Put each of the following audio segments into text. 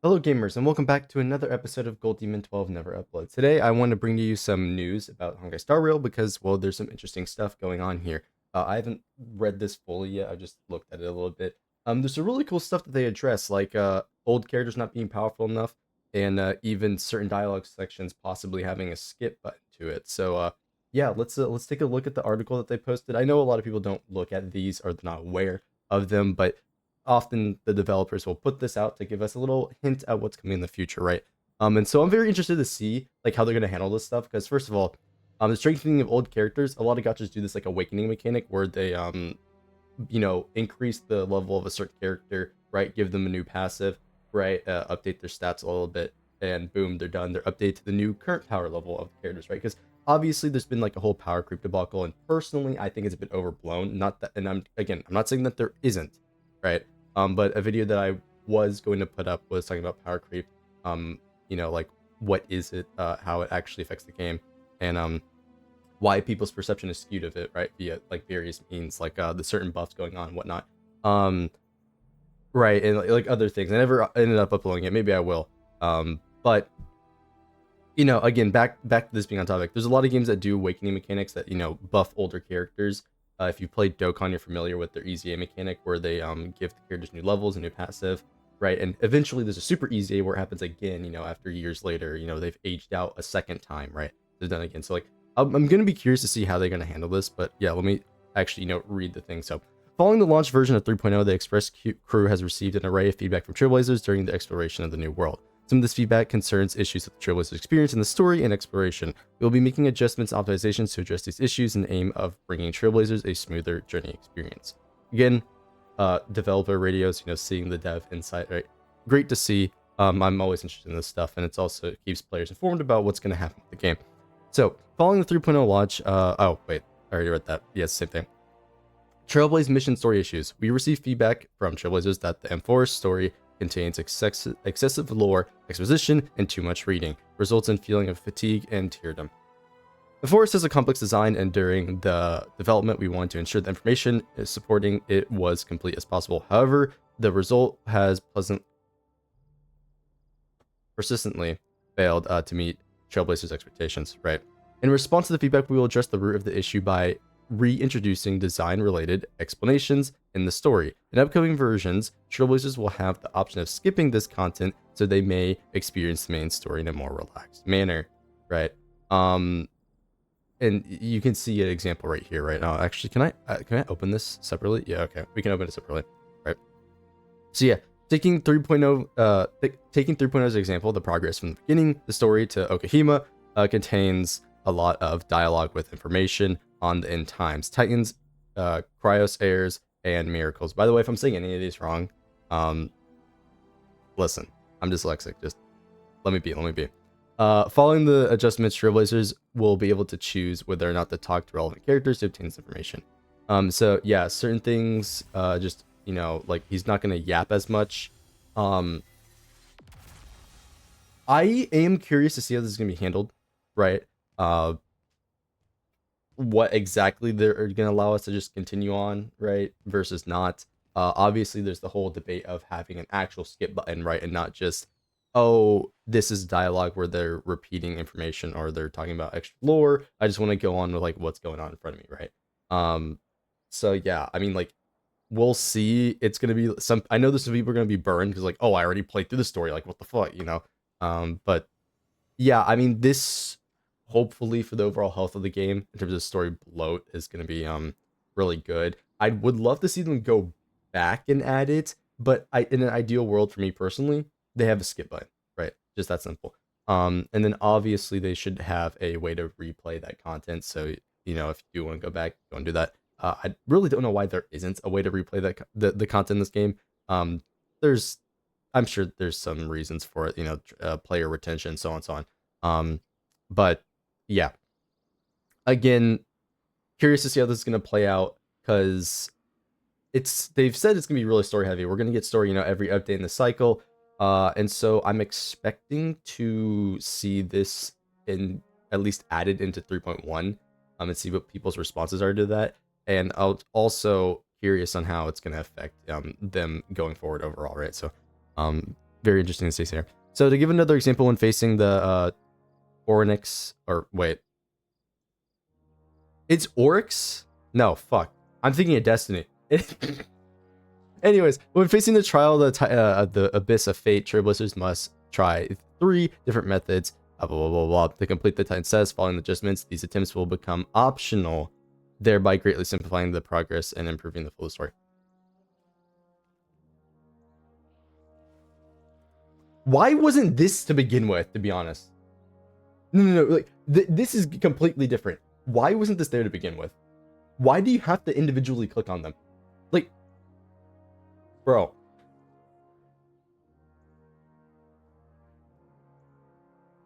Hello, gamers, and welcome back to another episode of Gold Demon 12 Never Upload. Today, I want to bring to you some news about Honkai Star Rail because, well, there's some interesting stuff going on here. I haven't read this fully yet. I just looked at it a little bit. There's some really cool stuff that they address, like old characters not being powerful enough, and even certain dialogue sections possibly having a skip button to it. Yeah, let's take a look at the article that they posted. I know a lot of people don't look at these or they're not aware of them, but often the developers will put this out to give us a little hint at what's coming in the future, right? And so I'm very interested to see like how they're gonna handle this stuff because first of all, the strengthening of old characters, a lot of gachas do this like awakening mechanic where they increase the level of a certain character, right? Give them a new passive, right? Update their stats a little bit, and boom, they're done. They're updated to the new current power level of the characters, right? Because obviously there's been like a whole power creep debacle, and personally, I think it's a bit overblown. Not that, and I'm not saying that there isn't, right? But a video that I was going to put up was talking about power creep. Like what is it, how it actually affects the game, and why people's perception is skewed of it, right? Via like various means, like the certain buffs going on and whatnot. Um, right, and like other things. I never ended up uploading it. Maybe I will. But again, back to this being on topic. There's a lot of games that do awakening mechanics that buff older characters. If you played Dokkan, you're familiar with their easy A mechanic where they give the characters new levels and new passive, right? And eventually there's a super easy A where it happens again, after years later, they've aged out a second time, right? They're done again. So like I'm gonna be curious to see how they're gonna handle this, but yeah, let me actually read the thing. So following the launch version of 3.0, the Express crew has received an array of feedback from Trailblazers during the exploration of the new world. Some of this feedback concerns issues that the Trailblazers experience in the story and exploration. We will be making adjustments and optimizations to address these issues in the aim of bringing Trailblazers a smoother journey experience. Again, developer radios, seeing the dev insight, right? Great to see. I'm always interested in this stuff, and it's also keeps players informed about what's going to happen with the game. So, following the 3.0 launch, oh, wait, I already read that. Yes, same thing. Trailblaze mission story issues. We received feedback from Trailblazers that the M4 story contains excessive lore, exposition, and too much reading, results in feeling of fatigue and teardom. The forest has a complex design, and during the development, we wanted to ensure the information supporting it was complete as possible. However, the result has persistently failed to meet Trailblazers' expectations, right? In response to the feedback, we will address the root of the issue by reintroducing design-related explanations in the story. In upcoming versions, Trailblazers will have the option of skipping this content so they may experience the main story in a more relaxed manner, right? And you can see an example right here, right now. Actually, can I open this separately? Yeah, okay, we can open it separately, right? So yeah, taking 3.0 as an example, the progress from the beginning, the story to Okahima contains a lot of dialogue with information on the end times, Titans, Cryos Airs, and Miracles. By the way, if I'm saying any of these wrong, listen, I'm dyslexic. Just let me be. Following the adjustments, Trailblazers will be able to choose whether or not to talk to relevant characters to obtain this information. So yeah, certain things, just like he's not gonna yap as much. I am curious to see how this is gonna be handled, right? What exactly they're going to allow us to just continue on, right, versus not. Obviously, there's the whole debate of having an actual skip button, right, and not just, oh, this is dialogue where they're repeating information or they're talking about extra lore. I just want to go on with like what's going on in front of me, right? So yeah, I mean, like, we'll see. It's gonna be some. I know there's some people are gonna be burned because like, oh, I already played through the story. Like, what the fuck. But yeah, I mean, this hopefully for the overall health of the game in terms of story bloat is going to be really good. I would love to see them go back and add it, but in an ideal world for me personally, they have a skip button, right? Just that simple. And then obviously they should have a way to replay that content. So if you do want to go back, go and do that. I really don't know why there isn't a way to replay that the content in this game. There's I'm sure there's some reasons for it, player retention, so on and so on. But yeah, again, curious to see how this is going to play out because they've said it's going to be really story heavy. We're going to get story, every update in the cycle. And so I'm expecting to see this in at least added into 3.1 and see what people's responses are to that. And I'll also curious on how it's going to affect them going forward overall, right? So very interesting to see here. So to give another example, when facing the Oryx, or wait, it's Oryx? No, fuck. I'm thinking of Destiny. Anyways, when facing the trial of the Abyss of Fate, Trailblazers must try 3 different methods, blah, blah, blah, blah, to complete the Titan says. Following the adjustments, these attempts will become optional, thereby greatly simplifying the progress and improving the flow of the story. Why wasn't this to begin with, to be honest? No, like, this is completely different. Why wasn't this there to begin with? Why do you have to individually click on them? Like, bro.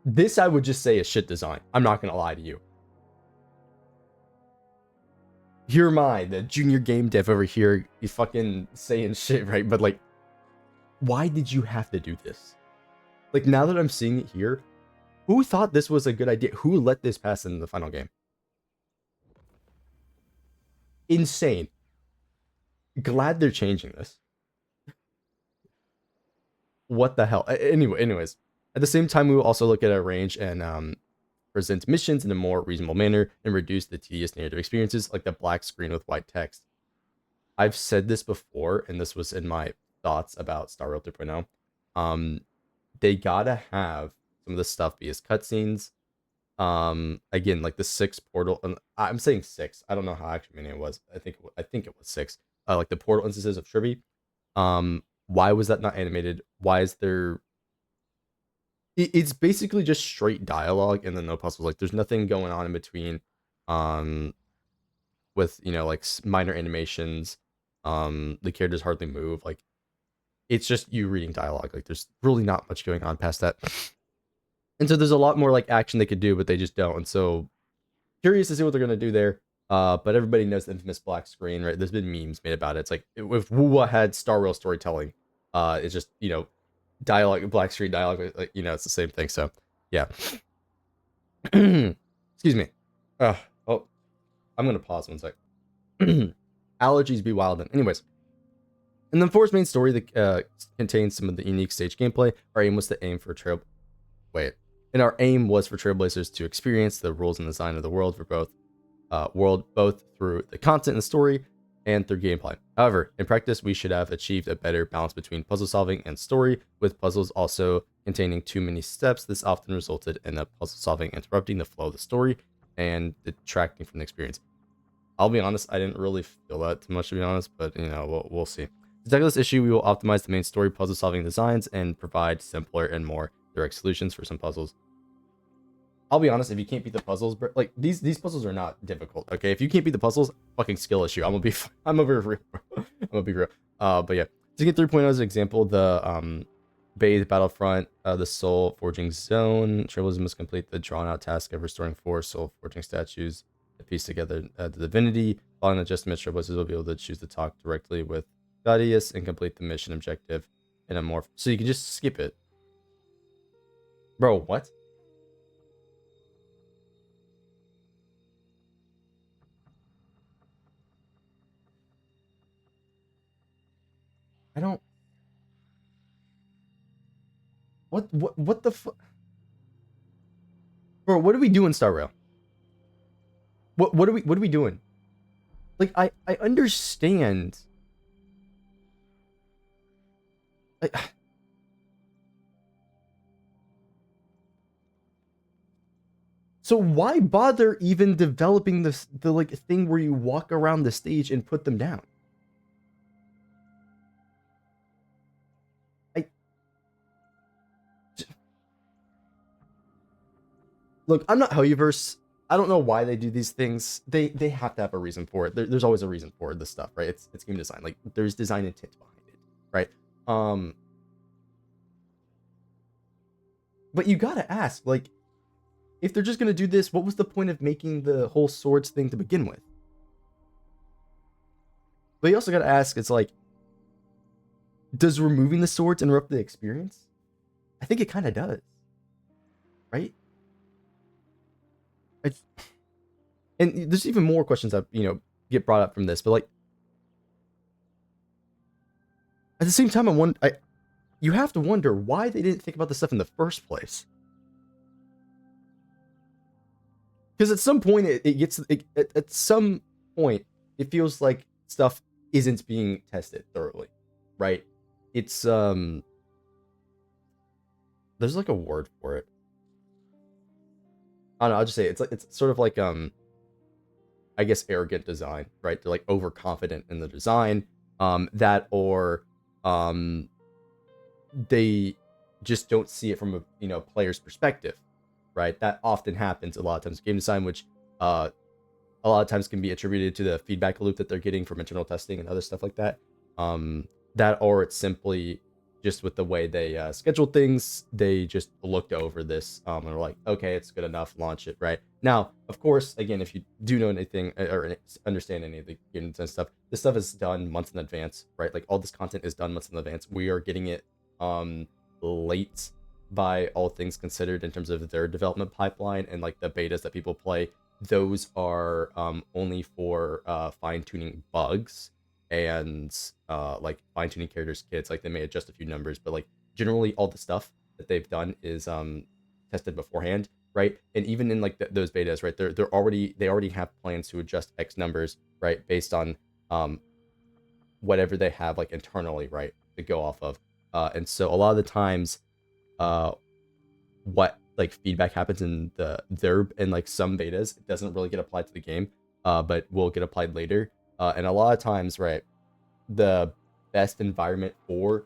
This I would just say is shit design. I'm not gonna lie to you. Here am I, the junior game dev over here, you fucking saying shit, right? But like, why did you have to do this? Like, now that I'm seeing it here, who thought this was a good idea? Who let this pass in the final game? Insane. Glad they're changing this. What the hell? Anyways, at the same time, we will also look at a range and present missions in a more reasonable manner and reduce the tedious narrative experiences like the black screen with white text. I've said this before, and this was in my thoughts about Star Rail 3.0. They gotta have some of the stuff be as cutscenes. Again, like the 6 portal. I'm saying 6. I don't know how actually many it was. I think it was 6. Like the portal instances of Tribby. Why was that not animated? Why is there? It's basically just straight dialogue and then no puzzles. Like there's nothing going on in between. With like minor animations. The characters hardly move. Like it's just you reading dialogue. Like there's really not much going on past that. And so there's a lot more like action they could do, but they just don't. And so curious to see what they're gonna do there. But everybody knows the infamous black screen, right? There's been memes made about it. It's like if Wuwa had Star Rail storytelling, it's just dialogue, black screen dialogue. Like, it's the same thing. So yeah. Excuse me. Oh, I'm gonna pause 1 sec. Allergies be wild. Anyways, in the Force main story that contains some of the unique stage gameplay, our aim was to aim for our aim was for Trailblazers to experience the rules and design of the world for both through the content and the story and through gameplay. However, in practice, we should have achieved a better balance between puzzle solving and story, with puzzles also containing too many steps. This often resulted in the puzzle solving interrupting the flow of the story and detracting from the experience. I'll be honest, I didn't really feel that too much, to be honest, but we'll see. To tackle this issue, we will optimize the main story puzzle solving designs and provide simpler and more direct solutions for some puzzles. I'll be honest, if you can't beat the puzzles, like these puzzles are not difficult. Okay, if you can't beat the puzzles, fucking skill issue. I'm gonna be real. I'm gonna be real. But yeah, to get 3.0 as an example, the Bathe Battlefront, the Soul Forging Zone. Travelers must complete the drawn out task of restoring 4 soul forging statues to piece together the divinity. Following the adjustments, Trailblazers will be able to choose to talk directly with Gladius and complete the mission objective in a more. So you can just skip it. Bro, what? I don't. What the fuck? Bro, what are we doing, Star Rail? What are we doing? Like I understand. So why bother even developing the like thing where you walk around the stage and put them down? Look, I'm not Helluverse. I don't know why they do these things. They have to have a reason for it. There's always a reason for this stuff, right? It's game design. Like there's design intent behind it, right? But you gotta ask, like, if they're just gonna do this, what was the point of making the whole swords thing to begin with? But you also gotta ask, it's like, does removing the swords interrupt the experience? I think it kind of does, right? And there's even more questions that get brought up from this, but like at the same time, you have to wonder why they didn't think about this stuff in the first place. Because at some point, at some point, it feels like stuff isn't being tested thoroughly, right? It's there's like a word for it. I don't know. I'll just say it's sort of like I guess arrogant design, right? They're like overconfident in the design, that or they just don't see it from a player's perspective, right? That often happens a lot of times in game design, which a lot of times can be attributed to the feedback loop that they're getting from internal testing and other stuff like that. That or it's simply just with the way they schedule things, they just looked over this and were like, okay, it's good enough, launch it, right? Now, of course, again, if you do know anything or understand any of the game design stuff, this stuff is done months in advance, right? Like all this content is done months in advance. We are getting it late by all things considered in terms of their development pipeline, and like the betas that people play, those are only for fine-tuning bugs and like fine-tuning characters kits. Like they may adjust a few numbers, but like generally all the stuff that they've done is tested beforehand, right? And even in like those betas, right, they already have plans to adjust X numbers, right, based on whatever they have like internally, right, to go off of. And so a lot of the times what like feedback happens in their and like some betas, it doesn't really get applied to the game, but will get applied later. And a lot of times, right, the best environment for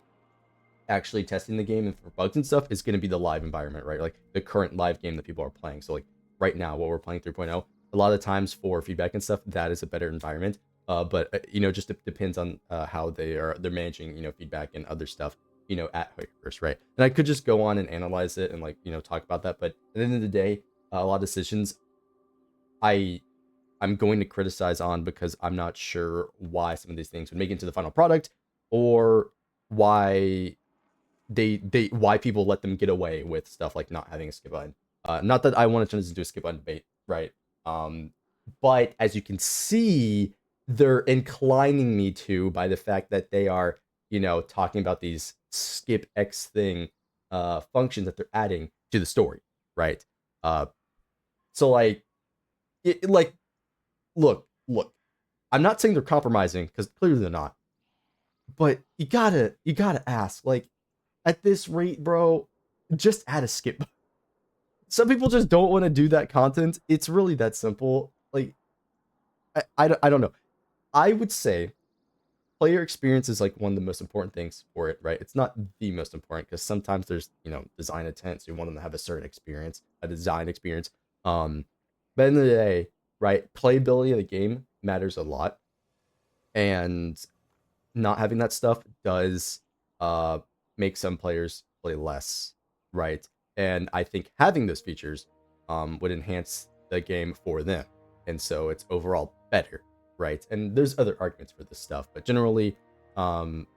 actually testing the game and for bugs and stuff is going to be the live environment, right? Like the current live game that people are playing. So like right now, what we're playing 3.0, a lot of the times for feedback and stuff, that is a better environment. But just depends on how they're managing, feedback and other stuff, at HONKAI, right? And I could just go on and analyze it and like, talk about that. But at the end of the day, a lot of decisions I'm going to criticize on because I'm not sure why some of these things would make it into the final product, or why why people let them get away with stuff like not having a skip button. Not that I want to turn this into a skip button debate, right? But as you can see, they're inclining me to by the fact that they are, talking about these skip X thing functions that they're adding to the story, right? So like, look, I'm not saying they're compromising, because clearly they're not. But you gotta ask, like, at this rate, bro, just add a skip. Some people just don't want to do that content. It's really that simple. Like, I don't know. I would say player experience is like one of the most important things for it, right? It's not the most important, because sometimes there's design intent, so you want them to have a certain experience, a design experience. But at the end of the day, right, playability of the game matters a lot, and not having that stuff does make some players play less, right? And I think having those features would enhance the game for them, and so it's overall better, right? And there's other arguments for this stuff, but generally, I'm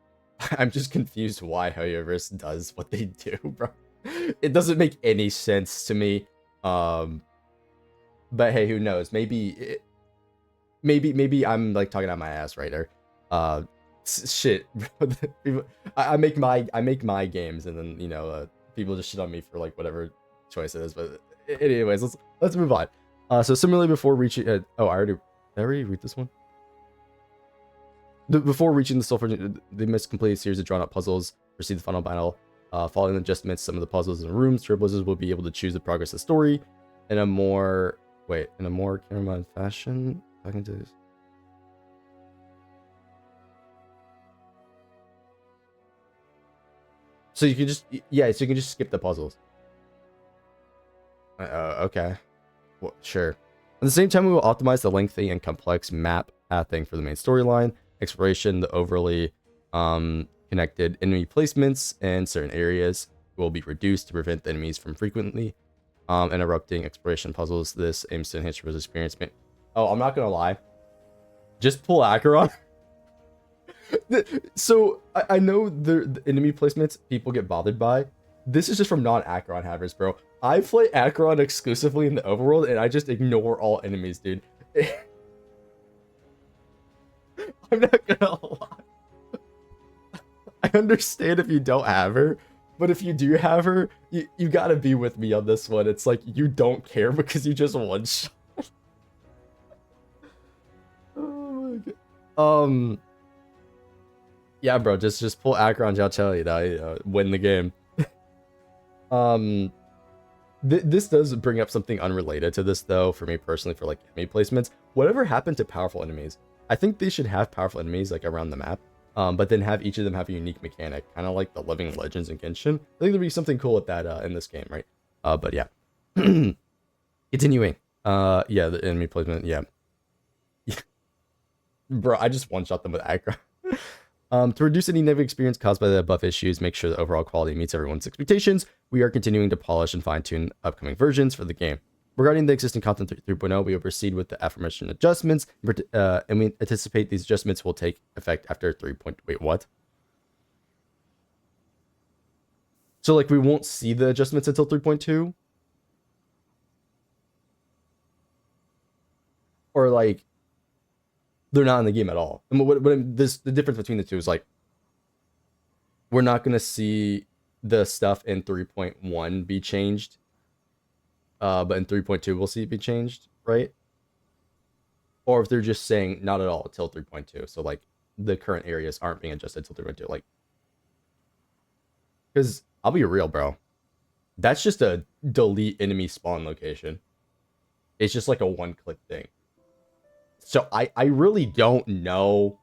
just confused why Hoyoverse does what they do, bro. It doesn't make any sense to me. But hey, who knows? Maybe I'm like talking out my ass right there. Shit. I make my games, and then people just shit on me for like whatever choice it is. But anyways, let's move on. So similarly, before reaching did I already read this one? Before reaching the sulfur, they must complete a series of drawn out puzzles, proceed the final battle. Following the adjustments, some of the puzzles in the rooms, trailblazers will be able to choose the progress of the story in a more camera fashion. I can do this. So you can just skip the puzzles. Okay. Well, sure. At the same time, we will optimize the lengthy and complex map pathing for the main storyline, exploration, the overly connected enemy placements in certain areas will be reduced to prevent the enemies from frequently interrupting exploration puzzles. This aims to enhance your experience. Oh, I'm not gonna lie. Just pull Acheron. So I know the enemy placements people get bothered by. This is just from non-Acheron havers, bro. I play Acheron exclusively in the overworld, and I just ignore all enemies, dude. I'm not gonna lie. I understand if you don't have her, but if you do have her, you gotta be with me on this one. It's like you don't care because you just one shot. Oh my god. Yeah, bro, just pull Acheron Jiaoqiu, you know, win the game. This does bring up something unrelated to this, though, for me personally, for like enemy placements. Whatever happened to powerful enemies? I think they should have powerful enemies like around the map, but then have each of them have a unique mechanic, kind of like the Living Legends in Genshin. I think there'd be something cool with that in this game, right? But yeah. Continuing. Yeah, the enemy placement, yeah. Bro, I just one-shot them with aggro. To reduce any negative experience caused by the above issues, make sure the overall quality meets everyone's expectations, we are continuing to polish and fine-tune upcoming versions for the game. Regarding the existing content 3.0, we will proceed with the aforementioned adjustments, and we anticipate these adjustments will take effect after 3. Wait, what? So, like, we won't see the adjustments until 3.2? Or, like, they're not in the game at all. And the difference between the two is, like, we're not going to see the stuff in 3.1 be changed, but in 3.2 we'll see it be changed, right? Or if they're just saying not at all until 3.2, so like the current areas aren't being adjusted till 3.2, like, because I'll be real, bro, that's just a delete enemy spawn location. It's just like a one-click thing. So I really don't know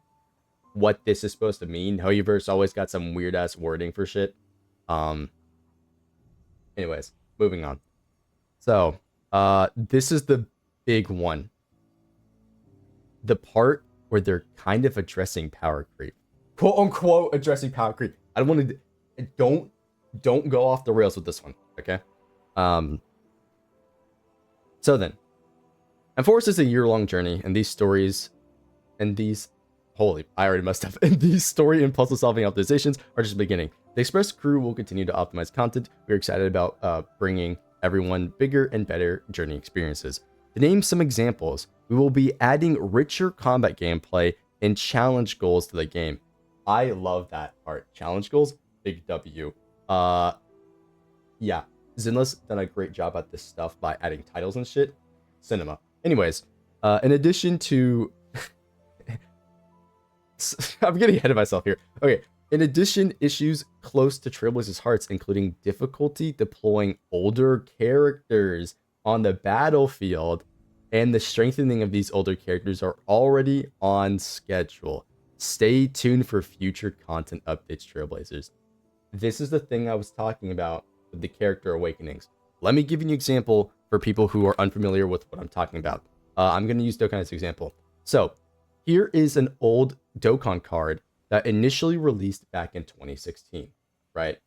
what this is supposed to mean. However's always got some weird ass wording for shit. Anyways, moving on. So, this is the big one. The part where they're kind of addressing power creep. Quote unquote addressing power creep. I don't want to don't go off the rails with this one, okay? So then, Enforce is a year-long journey, and these stories and these holy, I already messed up. And these story and puzzle-solving optimizations are just beginning. The Express crew will continue to optimize content. We're excited about bringing everyone bigger and better journey experiences. To name some examples, we will be adding richer combat gameplay and challenge goals to the game. I love that part. Challenge goals, big W. Yeah, Zinla's done a great job at this stuff by adding titles and shit. Cinema. Anyways, in addition to I'm getting ahead of myself here. Okay, in addition, issues close to Trailblazers' hearts, including difficulty deploying older characters on the battlefield, and the strengthening of these older characters are already on schedule. Stay tuned for future content updates, Trailblazers. This is the thing I was talking about with the character awakenings. Let me give you an example for people who are unfamiliar with what I'm talking about. I'm going to use Dokkan as an example. So, here is an old Dokkan card that initially released back in 2016, right?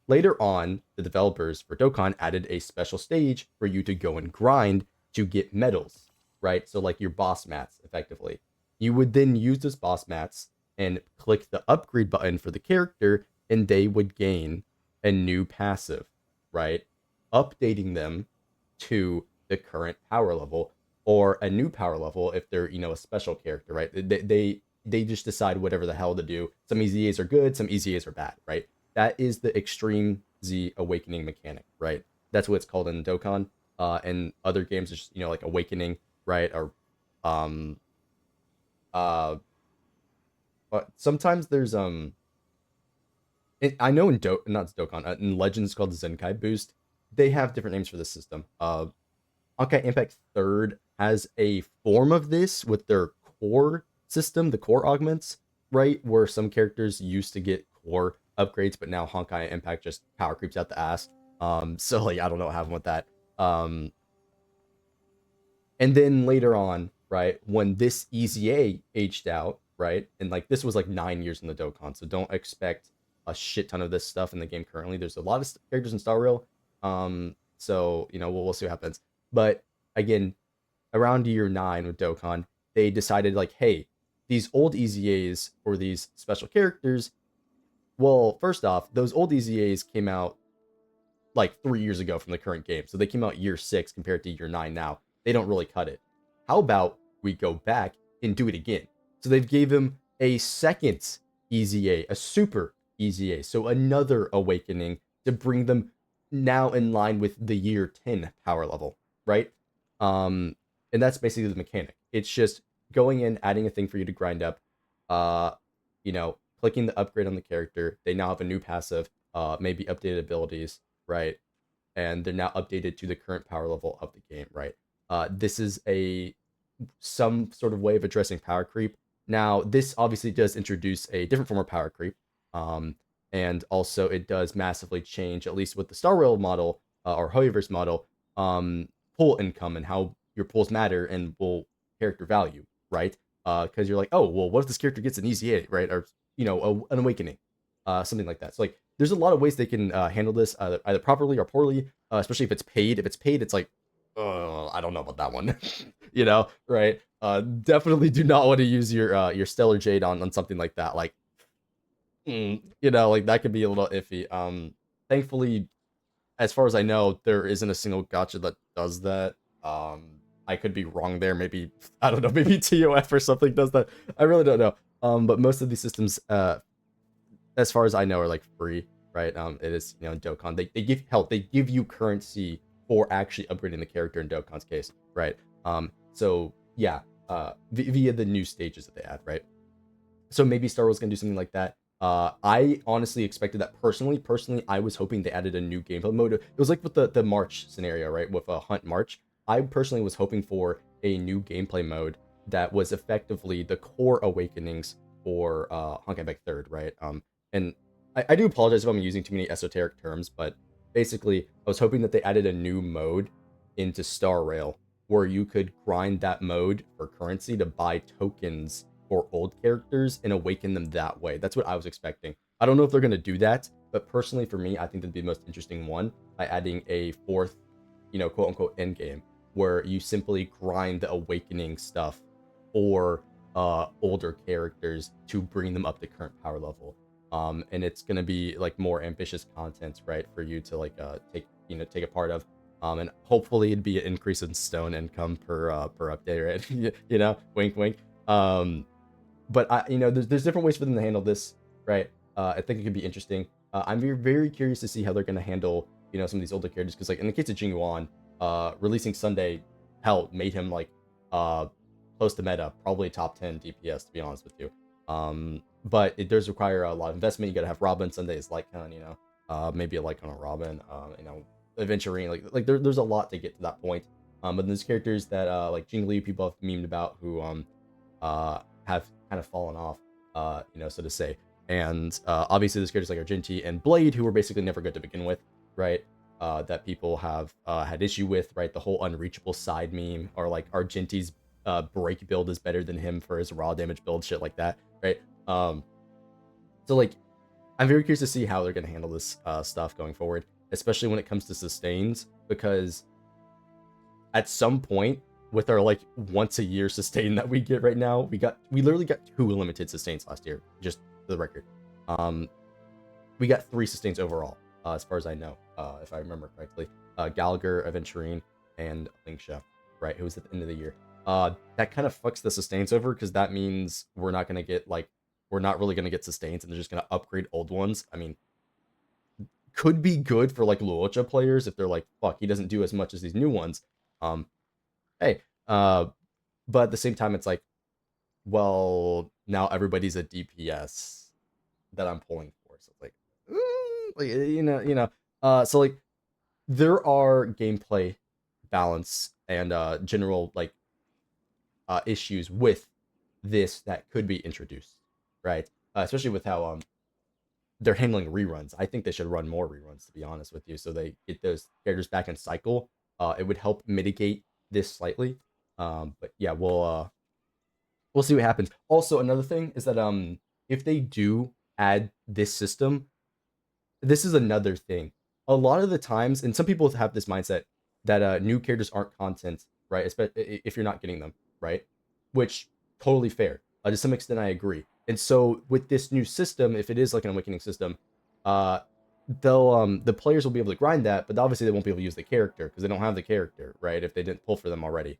Later on, the developers for Dokkan added a special stage for you to go and grind to get medals, right? So like your boss mats, effectively. You would then use those boss mats and click the upgrade button for the character, and they would gain a new passive, right? Updating them to the current power level, or a new power level if they're, you know, a special character, right? They just decide whatever the hell to do. Some EZAs are good, some EZAs are bad, right? That is the Extreme Z Awakening mechanic, right? That's what it's called in Dokkan. And other games, it's just, you know, like Awakening, right? Or but sometimes there's I know in not Dokkan, in Legends called the Zenkai Boost. They have different names for this system. HONKAI Impact 3rd has a form of this with their core system, the core augments, right? Where some characters used to get core upgrades, but now Honkai Impact just power creeps out the ass. So like I don't know what happened with that. And then later on, right, when this EZA aged out, right, and like this was like 9 years in the Dokkan, so don't expect a shit ton of this stuff in the game currently. There's a lot of characters in Star Rail, so you know we'll see what happens. But again, around year 9 with Dokkan, they decided like, hey, these old EZAs or these special characters. Well, first off, those old EZAs came out like 3 years ago from the current game, so they came out year 6 compared to year 9 now. They don't really cut it. How about we go back and do it again? So they've gave him a second EZA, a super EZA. So another awakening to bring them now in line with the year 10 power level, right? Um, and that's basically the mechanic. It's just going in, adding a thing for you to grind up, uh, clicking the upgrade on the character. They now have a new passive, maybe updated abilities, right? And they're now updated to the current power level of the game, right? This is a some sort of way of addressing power creep. Now, this obviously does introduce a different form of power creep, um, and also it does massively change, at least with the Star Rail model or Hoyoverse model, pull income and how your pulls matter and will character value, right? Because you're like, oh, well, what if this character gets an easy 8, right? Or an awakening, something like that. So like, there's a lot of ways they can handle this, either properly or poorly, especially if it's paid. If it's paid, it's like, I don't know about that one. Right? Definitely do not want to use your Stellar Jade on something like that. Like, like that could be a little iffy. Thankfully, as far as I know, there isn't a single gacha that does that. I could be wrong there. Maybe I don't know. Maybe TOF or something does that. I really don't know. But most of these systems, as far as I know, are like free, right? It is Dokkan. They give help. They give you currency for actually upgrading the character in Dokkan's case, right? So yeah, via the new stages that they add, right? So maybe Star Wars gonna do something like that. I honestly expected that personally. Personally, I was hoping they added a new gameplay mode. It was like with the March scenario, right? With a Hunt March. I personally was hoping for a new gameplay mode that was effectively the core awakenings for Honkai Back Third, right? And I do apologize if I'm using too many esoteric terms, but basically, I was hoping that they added a new mode into Star Rail where you could grind that mode for currency to buy tokens for old characters and awaken them that way. That's what I was expecting. I don't know if they're going to do that, but personally for me, I think that'd be the most interesting one by adding a fourth, quote unquote end game where you simply grind the awakening stuff for older characters to bring them up to current power level. And it's gonna be like more ambitious content, right, for you to like take a part of. And hopefully it'd be an increase in stone income per update, right? Wink, wink. But there's different ways for them to handle this, right? I think it could be interesting. I'm very, very curious to see how they're gonna handle some of these older characters, because like in the case of Jing Yuan, releasing Sunday, hell, made him like close to meta, probably top 10 DPS to be honest with you. But it does require a lot of investment. You gotta have Robin Sunday's Lycon, maybe a Lycon or Robin, Aventurine, there's a lot to get to that point. But there's characters that like Jing Liu people have memed about who have kind of fallen off, so to say. And obviously there's characters like Argenti and Blade who were basically never good to begin with, right? That people have had issue with, right? The whole unreachable side meme, or like Argenti's break build is better than him for his raw damage build, shit like that, right? So like, I'm very curious to see how they're gonna handle this stuff going forward, especially when it comes to sustains, because at some point with our like once a year sustain that we get right now, we literally got 2 limited sustains last year, just for the record. We got 3 sustains overall, as far as I know, if I remember correctly. Gallagher, Aventurine, and Lingsha, right? Who was at the end of the year. That kind of fucks the sustains over, because that means we're not really gonna get sustains, and they're just gonna upgrade old ones. I mean, could be good for like Luocha players if they're like, fuck, he doesn't do as much as these new ones. Hey, but at the same time, it's like, well, now everybody's a DPS that I'm pulling for, so it's like, so like, there are gameplay balance and general like issues with this that could be introduced, right? Especially with how they're handling reruns. I think they should run more reruns, to be honest with you, so they get those characters back in cycle. It would help mitigate this slightly. But yeah, we'll see what happens. Also, another thing is that if they do add this system, this is another thing. A lot of the times, and some people have this mindset that new characters aren't content, right? Especially if you're not getting them, right? Which totally fair. To some extent, I agree. And so with this new system, if it is like an awakening system, the players will be able to grind that, but obviously they won't be able to use the character because they don't have the character, right? If they didn't pull for them already.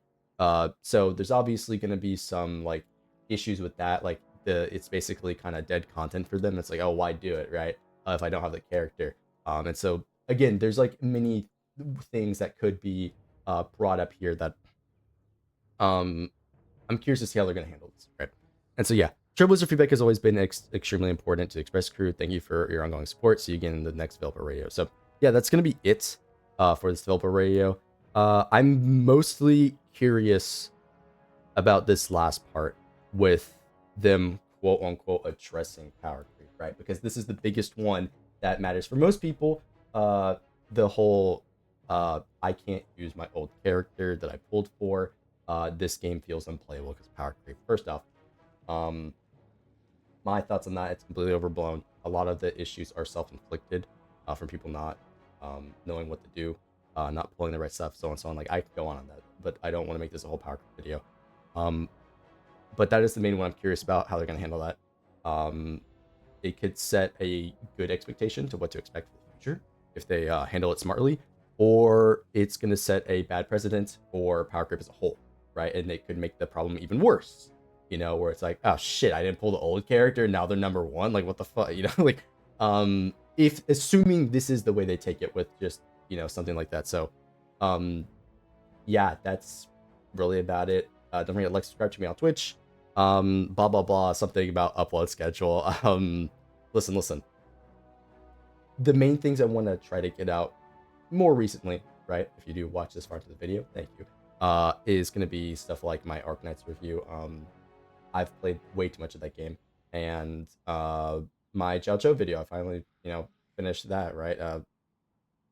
So there's obviously going to be some like issues with that. Like it's basically kind of dead content for them. It's like, oh, why do it, right? If I don't have the character. And so again, there's like many things that could be brought up here that um I'm curious to see how they're gonna handle this, right? And so yeah, Trailblazer feedback has always been extremely important to Express Crew. Thank you for your ongoing support. See you again in the next developer radio. So yeah, that's gonna be it for this developer radio. I'm mostly curious about this last part with them quote unquote addressing power creep, right? Because this is the biggest one that matters for most people. The whole I can't use my old character that I pulled for. This game feels unplayable because power creep. First off, um, my thoughts on that, it's completely overblown. A lot of the issues are self-inflicted from people not knowing what to do, not pulling the right stuff, so on and so on. Like, I could go on that, but I don't want to make this a whole power creep video. But that is the main one I'm curious about, how they're going to handle that. It could set a good expectation to what to expect for the future if they handle it smartly, or it's going to set a bad precedent for power creep as a whole, right? And it could make the problem even worse, you know, where it's like, oh shit, I didn't pull the old character, now they're number one, like what the fuck, you know, like, if assuming this is the way they take it with just, you know, something like that. So, yeah, that's really about it. Don't forget to like, subscribe to me on Twitch. Blah blah blah, something about upload schedule. Listen. The main things I want to try to get out more recently, right? If you do watch this far into the video, thank you. Is gonna be stuff like my Arknights review. I've played way too much of that game, and my Jiao Zhou video. I finally, you know, finished that. Right?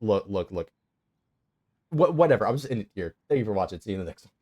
Look. Whatever. I'm just in it here. Thank you for watching. See you in the next one.